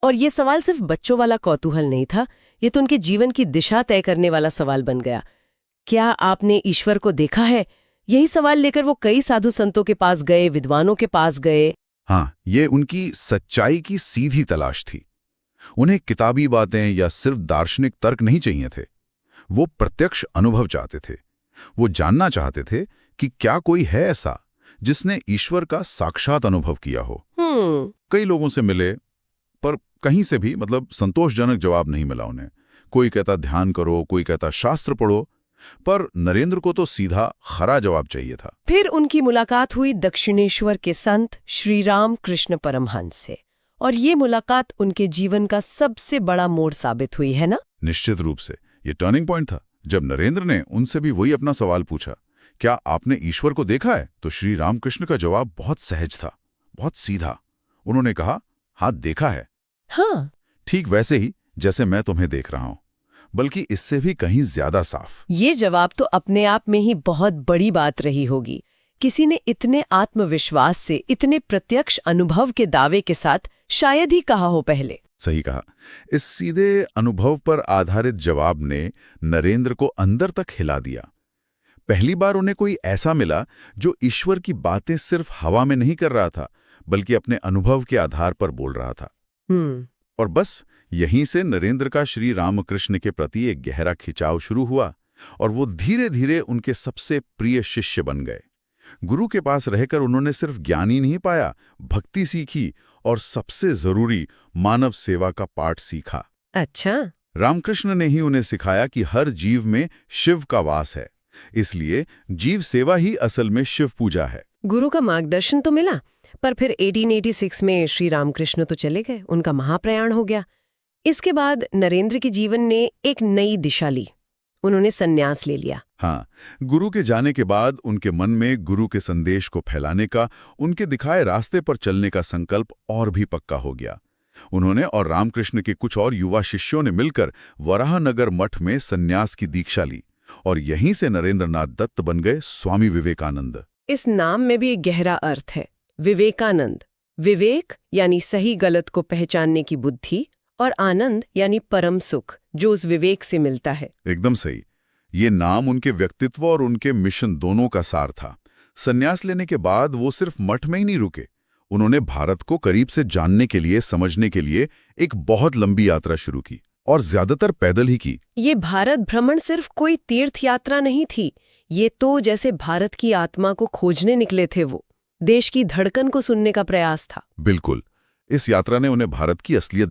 और ये सवाल सिर्फ बच्चों वाला कौतूहल नहीं था, ये तो उनके जीवन की दिशा तय करने वाला सवाल बन गया। क्या आपने ईश्वर को देखा है? यही सवाल लेकर वो कई साधु संतों के पास गए, विद्वानों के पास गए। हाँ, ये उनकी सच्चाई की सीधी तलाश थी। उन्हें किताबी बातें या सिर्फ दार्शनिक तर्क नहीं चाहिए थे। वो प्रत्यक्ष अनुभव चाहते थे। वो जानना चाहते थे कि क्या कोई है ऐसा जिसने ईश्वर का साक्षात अनुभव किया हो। कई लोगों से मिले, पर कहीं से भी संतोषजनक जवाब नहीं मिला उन्हें। कोई कहता ध्यान करो, कोई कहता शास्त्र पढ़ो, पर नरेंद्र को तो सीधा खरा जवाब चाहिए था। फिर उनकी मुलाकात हुई दक्षिणेश्वर के संत श्री राम कृष्ण परमहंस से, और ये मुलाकात उनके जीवन का सबसे बड़ा मोड़ साबित हुई, है ना? निश्चित रूप से ये टर्निंग पॉइंट था। जब नरेंद्र ने उनसे भी वही अपना सवाल पूछा, क्या आपने ईश्वर को देखा है, तो श्री रामकृष्ण का जवाब बहुत सहज था, बहुत सीधा। उन्होंने कहा, हाँ देखा है। हाँ, ठीक वैसे ही जैसे मैं तुम्हें देख रहा हूं, बल्कि इससे भी कहीं ज्यादा साफ। ये जवाब तो अपने आप में ही बहुत बड़ी बात रही होगी। किसी ने इतने आत्मविश्वास से, इतने प्रत्यक्ष अनुभव के दावे के साथ शायद ही कहा हो पहले। सही कहा। इस सीधे अनुभव पर आधारित जवाब ने नरेंद्र को अंदर तक हिला दिया। पहली बार उन्हें कोई ऐसा मिला जो ईश्वर की बातें सिर्फ हवा में नहीं कर रहा था, बल्कि अपने अनुभव के आधार पर बोल रहा था। और बस यहीं से नरेंद्र का श्री रामकृष्ण के प्रति एक गहरा खिंचाव शुरू हुआ, और वो धीरे धीरे उनके सबसे प्रिय शिष्य बन गए। गुरु के पास रहकर उन्होंने सिर्फ ज्ञान ही नहीं पाया, भक्ति सीखी, और सबसे जरूरी मानव सेवा का पाठ सीखा। अच्छा। रामकृष्ण ने ही उन्हें सिखाया कि हर जीव में शिव का वास है, इसलिए जीव सेवा ही असल में शिव पूजा है। गुरु का मार्गदर्शन तो मिला, पर फिर 1886 में श्री रामकृष्ण तो चले गए, उनका महाप्रयाण हो गया। इसके बाद नरेंद्र के जीवन ने एक नई दिशा ली, उन्होंने संन्यास ले लिया। हाँ, गुरु के जाने के बाद उनके मन में गुरु के संदेश को फैलाने का, उनके दिखाए रास्ते पर चलने का संकल्प और भी पक्का हो गया। उन्होंने और रामकृष्ण के कुछ और युवा शिष्यों ने मिलकर वराहनगर मठ में संन्यास की दीक्षा ली, और यहीं से नरेंद्रनाथ दत्त बन गए स्वामी विवेकानंद। इस नाम में भी एक गहरा अर्थ है, विवेकानंद। विवेक यानी सही गलत को पहचानने की बुद्धि, और आनंद यानी परम सुख जो उस विवेक से मिलता है। एकदम सही। ये नाम उनके व्यक्तित्व और उनके मिशन दोनों का सार था। संन्यास लेने के बाद वो सिर्फ मठ में ही नहीं रुके, उन्होंने भारत को करीब से जानने के लिए, समझने के लिए एक बहुत लंबी यात्रा शुरू की, और ज्यादातर पैदल ही की। ये भारत भ्रमण सिर्फ कोई तीर्थ यात्रा नहीं थी, ये तो जैसे भारत की आत्मा को खोजने निकले थे, वो देश की धड़कन को सुनने का प्रयास था। बिल्कुल। इस यात्रा ने उन्हें भारत की असलियत